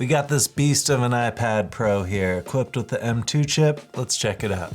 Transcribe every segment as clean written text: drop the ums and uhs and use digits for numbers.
We got this beast of an iPad Pro here, equipped with the M2 chip. Let's check it out.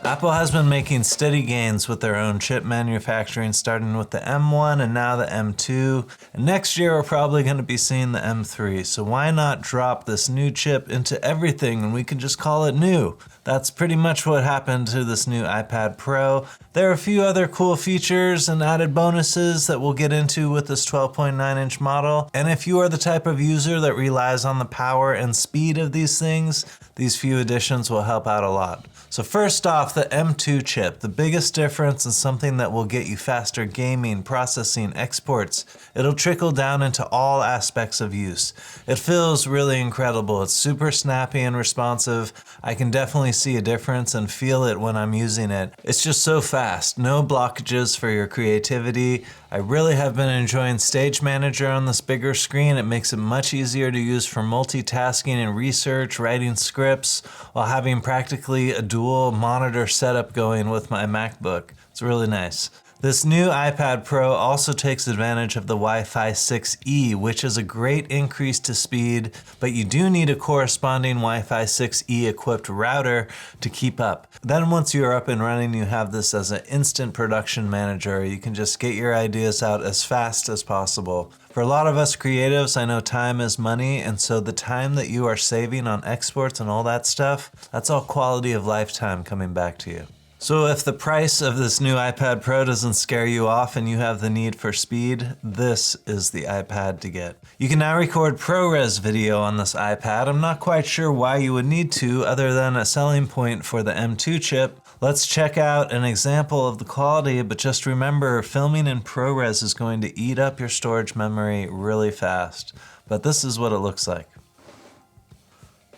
Apple has been making steady gains with their own chip manufacturing, starting with the M1 and now the M2. And next year, we're probably going to be seeing the M3. So why not drop this new chip into everything and we can just call it new? That's pretty much what happened to this new iPad Pro. There are a few other cool features and added bonuses that we'll get into with this 12.9-inch model. And if you are the type of user that relies on the power and speed of these things, these few additions will help out a lot. So first off, the M2 chip, the biggest difference and something that will get you faster gaming, processing, exports. It'll trickle down into all aspects of use. It feels really incredible. It's super snappy and responsive. I can definitely see a difference and feel it when I'm using it. It's just so fast. No blockages for your creativity. I really have been enjoying Stage Manager on this bigger screen. It makes it much easier to use for multitasking and research, writing scripts, while having practically a dual monitor setup going with my MacBook. It's really nice. This new iPad Pro also takes advantage of the Wi-Fi6E, which is a great increase to speed, but you do need a corresponding Wi-Fi6E equipped router to keep up. Then once you're up and running, you have this as an instant production manager. You can just get your ideas out as fast as possible. For a lot of us creatives, I know time is money, and so the time that you are saving on exports and all that stuff, that's all quality of lifetime coming back to you. So if the price of this new iPad Pro doesn't scare you off and you have the need for speed, this is the iPad to get. You can now record ProRes video on this iPad. I'm not quite sure why you would need to, other than a selling point for the M2 chip. Let's check out an example of the quality, but just remember, filming in ProRes is going to eat up your storage memory really fast. But this is what it looks like.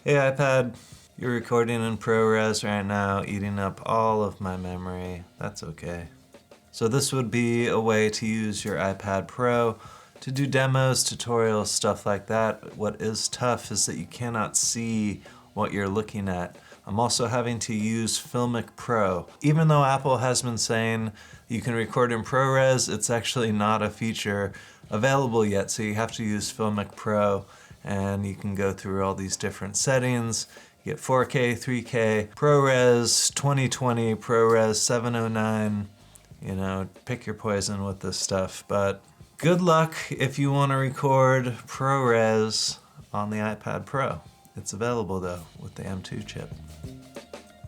Hey iPad. You're recording in ProRes right now, eating up all of my memory. That's okay. So this would be a way to use your iPad Pro to do demos, tutorials, stuff like that. What is tough is that you cannot see what you're looking at. I'm also having to use Filmic Pro. Even though Apple has been saying you can record in ProRes, it's actually not a feature available yet. So you have to use Filmic Pro, and you can go through all these different settings. You get 4K, 3K, ProRes 2020, ProRes 709, you know, pick your poison with this stuff. But good luck if you want to record ProRes on the iPad Pro. It's available though with the M2 chip.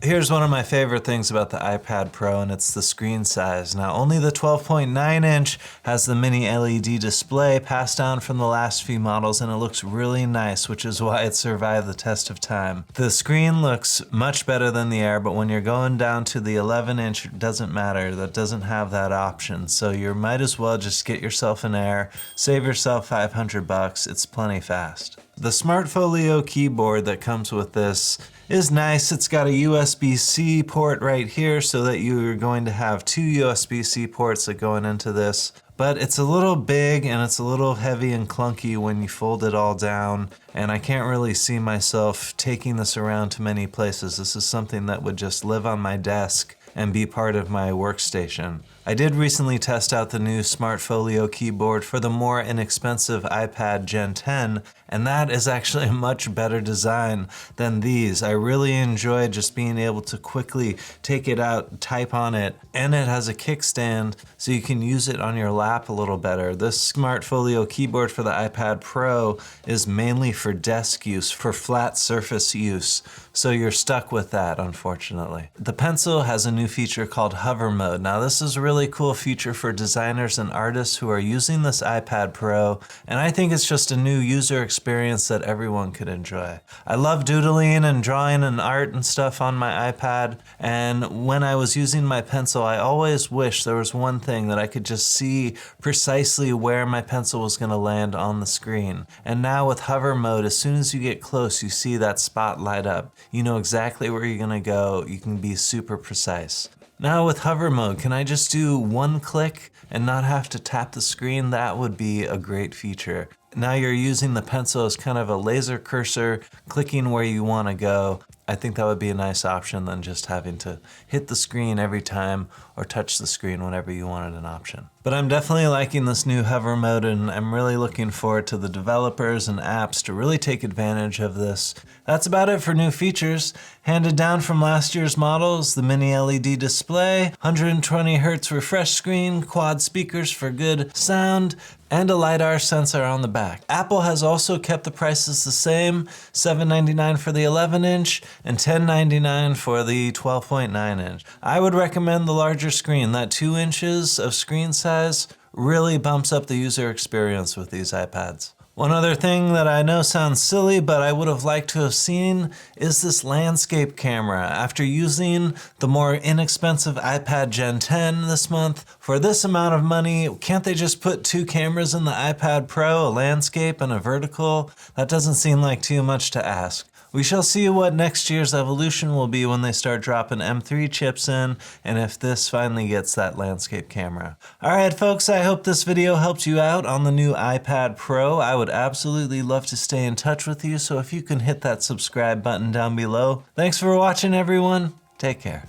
Here's one of my favorite things about the iPad Pro, and it's the screen size. Now, only the 12.9-inch has the mini LED display passed down from the last few models, and it looks really nice, which is why it survived the test of time. The screen looks much better than the Air, but when you're going down to the 11-inch, it doesn't matter. That doesn't have that option. So you might as well just get yourself an Air, save yourself $500. It's plenty fast. The Smart Folio keyboard that comes with this is nice. It's got a USB-C port right here so that you're going to have two USB-C ports that go into this. But it's a little big and it's a little heavy and clunky when you fold it all down, and I can't really see myself taking this around to many places. This is something that would just live on my desk and be part of my workstation. I did recently test out the new Smart Folio keyboard for the more inexpensive iPad Gen 10, and that is actually a much better design than these. I really enjoyed just being able to quickly take it out, type on it, and it has a kickstand so you can use it on your lap a little better. This Smart Folio keyboard for the iPad Pro is mainly for desk use, for flat surface use, so you're stuck with that, unfortunately. The pencil has a new feature called hover mode. Now this is a really cool feature for designers and artists who are using this iPad Pro, and I think it's just a new user experience that everyone could enjoy. I love doodling and drawing and art and stuff on my iPad, and when I was using my pencil, I always wished there was one thing that I could just see precisely where my pencil was going to land on the screen. And now with hover mode, as soon as you get close, you see that spot light up. You know exactly where you're going to go. You can be super precise. Now with hover mode, can I just do one click and not have to tap the screen? That would be a great feature. Now you're using the pencil as kind of a laser cursor, clicking where you want to go. I think that would be a nice option than just having to hit the screen every time or touch the screen whenever you wanted an option. But I'm definitely liking this new hover mode, and I'm really looking forward to the developers and apps to really take advantage of this. That's about it for new features. Handed down from last year's models, the mini LED display, 120 Hz refresh screen, quad speakers for good sound, and a LiDAR sensor on the back. Apple has also kept the prices the same, $799 for the 11-inch and $1099 for the 12.9-inch. I would recommend the larger screen. That 2 inches of screen size really bumps up the user experience with these iPads. One other thing that I know sounds silly, but I would have liked to have seen is this landscape camera. After using the more inexpensive iPad Gen 10 this month, for this amount of money, can't they just put 2 cameras in the iPad Pro, a landscape and a vertical? That doesn't seem like too much to ask. We shall see what next year's evolution will be when they start dropping M3 chips in, and if this finally gets that landscape camera. Alright folks, I hope this video helped you out on the new iPad Pro. I would absolutely love to stay in touch with you, so if you can hit that subscribe button down below. Thanks for watching everyone, take care.